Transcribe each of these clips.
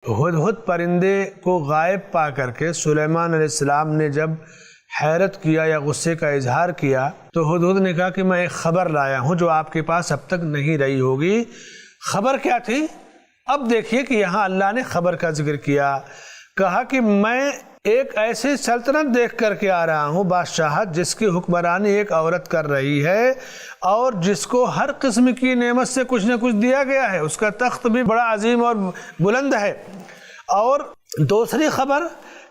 ہدہد پرندے کو غائب پا کر کے سلیمان علیہ السلام نے جب حیرت کیا یا غصے کا اظہار کیا تو ہدہد نے کہا کہ میں ایک خبر لایا ہوں جو آپ کے پاس اب تک نہیں رہی ہوگی۔ خبر کیا تھی؟ اب دیکھیے کہ یہاں اللہ نے خبر کا ذکر کیا، کہا کہ میں ایک ایسی سلطنت دیکھ کر کے آ رہا ہوں، بادشاہت جس کی حکمرانی ایک عورت کر رہی ہے اور جس کو ہر قسم کی نعمت سے کچھ نہ کچھ دیا گیا ہے، اس کا تخت بھی بڑا عظیم اور بلند ہے۔ اور دوسری خبر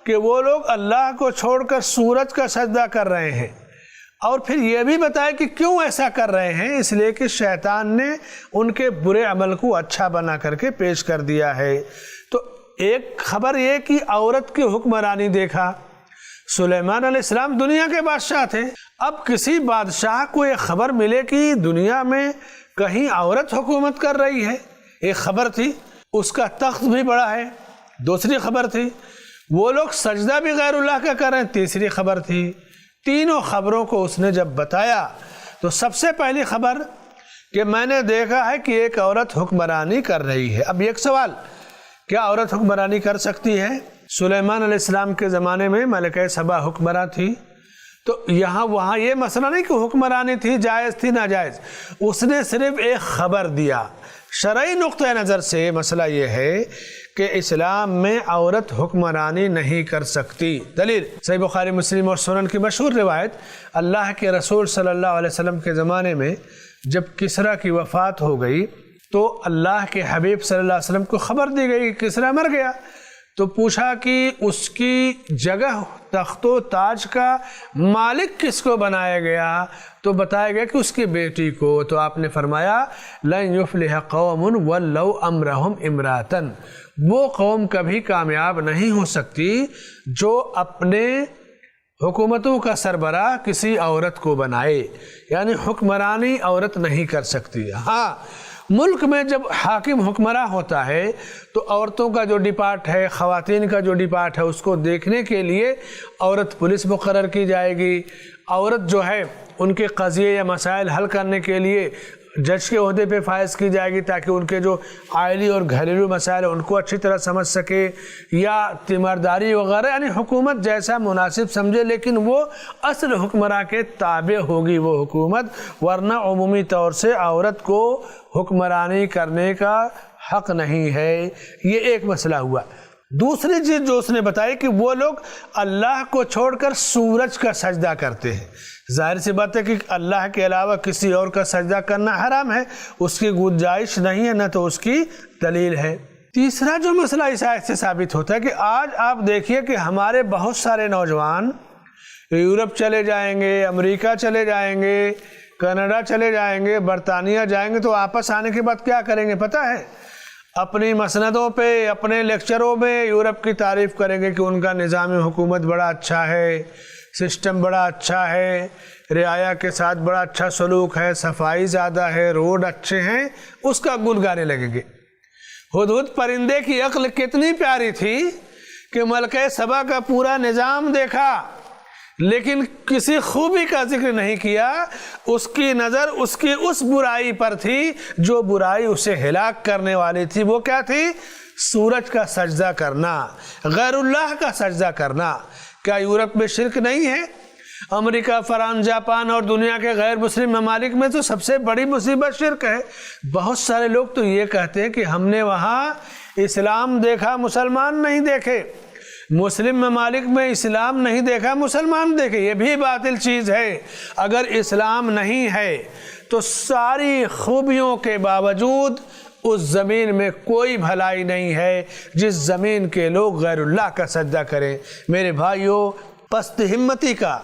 کہ وہ لوگ اللہ کو چھوڑ کر سورج کا سجدہ کر رہے ہیں، اور پھر یہ بھی بتایا کہ کیوں ایسا کر رہے ہیں، اس لیے کہ شیطان نے ان کے برے عمل کو اچھا بنا کر کے پیش کر دیا ہے۔ تو ایک خبر یہ کہ عورت کی حکمرانی دیکھا، سلیمان علیہ السلام دنیا کے بادشاہ تھے، اب کسی بادشاہ کو یہ خبر ملے کہ دنیا میں کہیں عورت حکومت کر رہی ہے، ایک خبر تھی، اس کا تخت بھی بڑا ہے، دوسری خبر تھی وہ لوگ سجدہ بھی غیر اللہ کا کر رہے ہیں، تیسری خبر تھی۔ تینوں خبروں کو اس نے جب بتایا تو سب سے پہلی خبر کہ میں نے دیکھا ہے کہ ایک عورت حکمرانی کر رہی ہے۔ اب ایک سوال، کیا عورت حکمرانی کر سکتی ہے؟ سلیمان علیہ السلام کے زمانے میں ملکہ سبا حکمراں تھی، تو یہاں وہاں یہ مسئلہ نہیں کہ حکمرانی تھی جائز تھی ناجائز، اس نے صرف ایک خبر دیا۔ شرعی نقطہ نظر سے مسئلہ یہ ہے کہ اسلام میں عورت حکمرانی نہیں کر سکتی۔ دلیل صحیح بخاری مسلم اور سنن کی مشہور روایت، اللہ کے رسول صلی اللہ علیہ وسلم کے زمانے میں جب کسریٰ کی وفات ہو گئی تو اللہ کے حبیب صلی اللہ علیہ وسلم کو خبر دی گئی کہ کسریٰ مر گیا، تو پوچھا کہ اس کی جگہ تخت و تاج کا مالک کس کو بنایا گیا، تو بتایا گیا کہ اس کی بیٹی کو۔ تو آپ نے فرمایا لَن يُفْلِحَ قَوْمٌ وَلَّوْا أَمْرَهُمْ امْرَأَةً، وہ قوم کبھی کامیاب نہیں ہو سکتی جو اپنے حکومتوں کا سربراہ کسی عورت کو بنائے، یعنی حکمرانی عورت نہیں کر سکتی۔ ہاں، ملک میں جب حاکم حکمراں ہوتا ہے تو عورتوں کا جو ڈپارٹ ہے، خواتین کا جو ڈپارٹ ہے، اس کو دیکھنے کے لیے عورت پولیس مقرر کی جائے گی، عورت جو ہے ان کے قضیے یا مسائل حل کرنے کے لیے جج کے عہدے پہ فائز کی جائے گی تاکہ ان کے جو آئلی اور گھریلو مسائل ہیں ان کو اچھی طرح سمجھ سکے، یا تیمارداری وغیرہ، یعنی حکومت جیسا مناسب سمجھے، لیکن وہ اصل حکمراں کے تابع ہوگی وہ حکومت، ورنہ عمومی طور سے عورت کو حکمرانی کرنے کا حق نہیں ہے۔ یہ ایک مسئلہ ہوا۔ دوسری چیز جو اس نے بتائی کہ وہ لوگ اللہ کو چھوڑ کر سورج کا سجدہ کرتے ہیں۔ ظاہر سی بات ہے کہ اللہ کے علاوہ کسی اور کا سجدہ کرنا حرام ہے، اس کی گنجائش نہیں ہے، نہ تو اس کی دلیل ہے۔ تیسرا جو مسئلہ اس آیت سے ثابت ہوتا ہے کہ آج آپ دیکھیے کہ ہمارے بہت سارے نوجوان یورپ چلے جائیں گے، امریکہ چلے جائیں گے، کینیڈا چلے جائیں گے، برطانیہ جائیں گے، تو واپس آنے کے بعد کیا کریں گے پتہ ہے؟ اپنی مسندوں پہ، اپنے لیکچروں میں یورپ کی تعریف کریں گے کہ ان کا نظام حکومت بڑا اچھا ہے، سسٹم بڑا اچھا ہے، رعایا کے ساتھ بڑا اچھا سلوک ہے، صفائی زیادہ ہے، روڈ اچھے ہیں، اس کا گن گانے لگیں گے۔ ہدہد پرندے کی عقل کتنی پیاری تھی کہ ملکہ سبا کا پورا نظام دیکھا لیکن کسی خوبی کا ذکر نہیں کیا، اس کی نظر اس کی اس برائی پر تھی جو برائی اسے ہلاک کرنے والی تھی۔ وہ کیا تھی؟ سورج کا سجدہ کرنا، غیر اللہ کا سجدہ کرنا۔ کیا یورپ میں شرک نہیں ہے؟ امریکہ، فرانس، جاپان اور دنیا کے غیر مسلم ممالک میں تو سب سے بڑی مصیبت شرک ہے۔ بہت سارے لوگ تو یہ کہتے ہیں کہ ہم نے وہاں اسلام دیکھا، مسلمان نہیں دیکھے، مسلم ممالک میں اسلام نہیں دیکھا، مسلمان دیکھے۔ یہ بھی باطل چیز ہے۔ اگر اسلام نہیں ہے تو ساری خوبیوں کے باوجود اس زمین میں کوئی بھلائی نہیں ہے جس زمین کے لوگ غیر اللہ کا سجدہ کریں۔ میرے بھائیوں، پست ہمتی کا،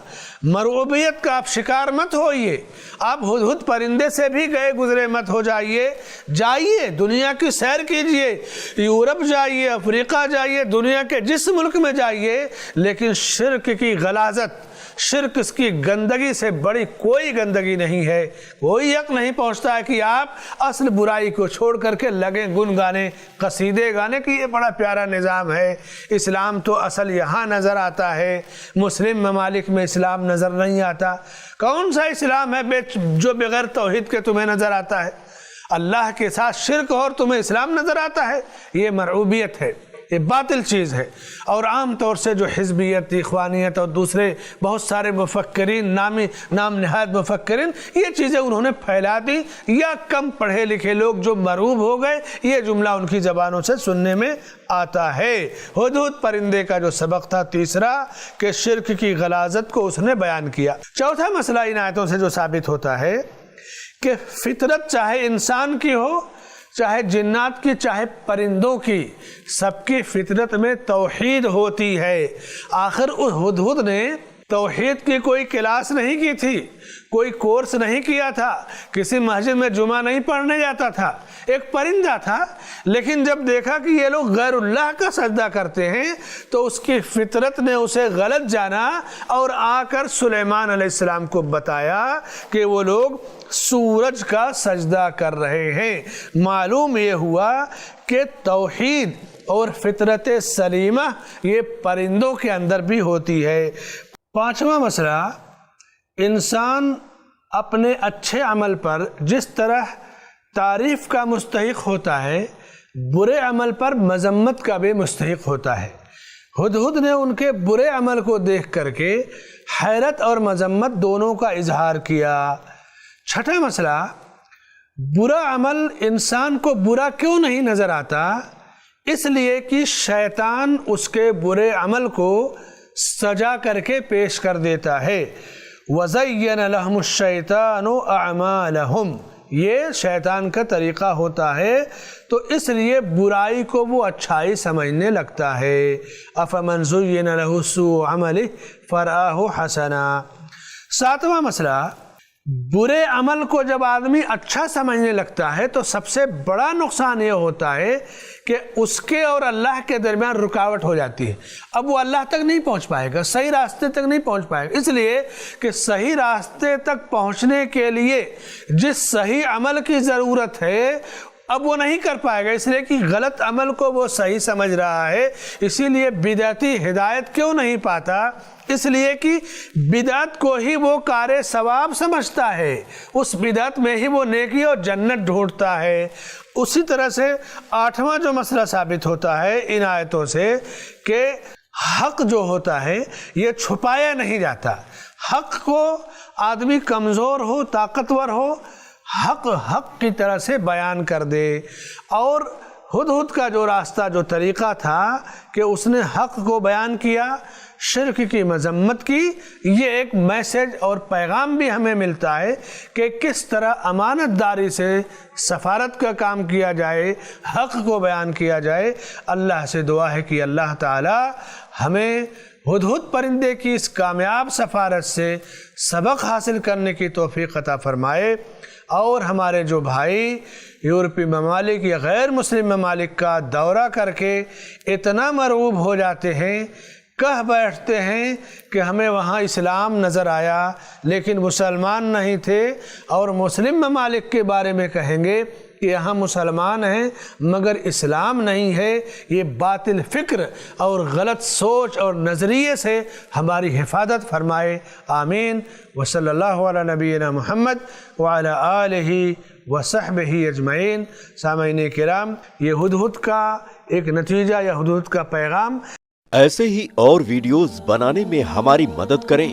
مرعوبیت کا آپ شکار مت ہوئیے۔ آپ ہدہد پرندے سے بھی گئے گزرے مت ہو جائیے۔ جائیے، دنیا کی سیر کیجئے، یورپ جائیے، افریقہ جائیے، دنیا کے جس ملک میں جائیے، لیکن شرک کی غلاظت، شرک اس کی گندگی سے بڑی کوئی گندگی نہیں ہے۔ کوئی حق نہیں پہنچتا ہے کہ آپ اصل برائی کو چھوڑ کر کے لگیں گن گانے، قصیدے گانے کہ یہ بڑا پیارا نظام ہے۔ اسلام تو اصل یہاں نظر آتا ہے، مسلم ممالک میں اسلام نظر نہیں آتا۔ کون سا اسلام ہے جو بغیر توحید کے تمہیں نظر آتا ہے؟ اللہ کے ساتھ شرک اور تمہیں اسلام نظر آتا ہے؟ یہ مرعوبیت ہے۔ یہ باطل چیز ہے۔ اور عام طور سے جو حزبیت، اخوانیت اور دوسرے بہت سارے مفکرین، نام نہاد مفکرین، یہ چیزیں انہوں نے پھیلا دی، یا کم پڑھے لکھے لوگ جو مرعوب ہو گئے، یہ جملہ ان کی زبانوں سے سننے میں آتا ہے۔ ہدہد پرندے کا جو سبق تھا تیسرا، کہ شرک کی غلاظت کو اس نے بیان کیا۔ چوتھا مسئلہ ان آیتوں سے جو ثابت ہوتا ہے کہ فطرت چاہے انسان کی ہو، چاہے جنات کی، چاہے پرندوں کی، سب کی فطرت میں توحید ہوتی ہے۔ آخر اس ہدہد نے توحید کی کوئی کلاس نہیں کی تھی، کوئی کورس نہیں کیا تھا، کسی مسجد میں جمعہ نہیں پڑھنے جاتا تھا، ایک پرندہ تھا، لیکن جب دیکھا کہ یہ لوگ غیر اللہ کا سجدہ کرتے ہیں تو اس کی فطرت نے اسے غلط جانا اور آ کر سلیمان علیہ السلام کو بتایا کہ وہ لوگ سورج کا سجدہ کر رہے ہیں۔ معلوم یہ ہوا کہ توحید اور فطرت سلیمہ یہ پرندوں کے اندر بھی ہوتی ہے۔ پانچواں مسئلہ، انسان اپنے اچھے عمل پر جس طرح تعریف کا مستحق ہوتا ہے، برے عمل پر مذمت کا بھی مستحق ہوتا ہے۔ ہدہد نے ان کے برے عمل کو دیکھ کر کے حیرت اور مذمت دونوں کا اظہار کیا۔ چھٹا مسئلہ، برا عمل انسان کو برا کیوں نہیں نظر آتا؟ اس لیے کہ شیطان اس کے برے عمل کو سجا کر کے پیش کر دیتا ہے۔ وَزَيَّنَ لَهُمُ الشَّيْطَانُ أَعْمَالَهُمْ، یہ شیطان کا طریقہ ہوتا ہے، تو اس لیے برائی کو وہ اچھائی سمجھنے لگتا ہے۔ أَفَمَنْ زُيِّنَ لَهُ سُوءُ عَمَلِهِ فَرَآهُ حَسَنًا۔ ساتواں مسئلہ، برے عمل کو جب آدمی اچھا سمجھنے لگتا ہے تو سب سے بڑا نقصان یہ ہوتا ہے کہ اس کے اور اللہ کے درمیان رکاوٹ ہو جاتی ہے۔ اب وہ اللہ تک نہیں پہنچ پائے گا، صحیح راستے تک نہیں پہنچ پائے گا، اس لیے کہ صحیح راستے تک پہنچنے کے لیے جس صحیح عمل کی ضرورت ہے اب وہ نہیں کر پائے گا، اس لیے کہ غلط عمل کو وہ صحیح سمجھ رہا ہے۔ اسی لیے بدعتی ہدایت کیوں نہیں پاتا؟ اس لیے کہ بدعت کو ہی وہ کار ثواب سمجھتا ہے، اس بدعت میں ہی وہ نیکی اور جنت ڈھونڈتا ہے۔ اسی طرح سے آٹھواں جو مسئلہ ثابت ہوتا ہے ان آیتوں سے کہ حق جو ہوتا ہے یہ چھپایا نہیں جاتا۔ حق کو آدمی کمزور ہو، طاقتور ہو، حق کی طرح سے بیان کر دے۔ اور ہدہد کا جو راستہ، جو طریقہ تھا کہ اس نے حق کو بیان کیا، شرک کی مذمت کی، یہ ایک میسج اور پیغام بھی ہمیں ملتا ہے کہ کس طرح امانت داری سے سفارت کا کام کیا جائے، حق کو بیان کیا جائے۔ اللہ سے دعا ہے کہ اللہ تعالی ہمیں ہدہد پرندے کی اس کامیاب سفارت سے سبق حاصل کرنے کی توفیق عطا فرمائے، اور ہمارے جو بھائی یورپی ممالک یا غیر مسلم ممالک کا دورہ کر کے اتنا مرعوب ہو جاتے ہیں، کہہ بیٹھتے ہیں کہ ہمیں وہاں اسلام نظر آیا لیکن مسلمان نہیں تھے، اور مسلم ممالک کے بارے میں کہیں گے کہ یہاں مسلمان ہیں مگر اسلام نہیں ہے، یہ باطل فکر اور غلط سوچ اور نظریے سے ہماری حفاظت فرمائے، آمین۔ وصلی اللہ علی نبینا محمد وعلی آلہ وصحبہ اجمعین۔ سامعین کرام، یہ ہدہد کا ایک نتیجہ یا ہدہد کا پیغام۔ ایسے ہی اور ویڈیوز بنانے میں ہماری مدد کریں۔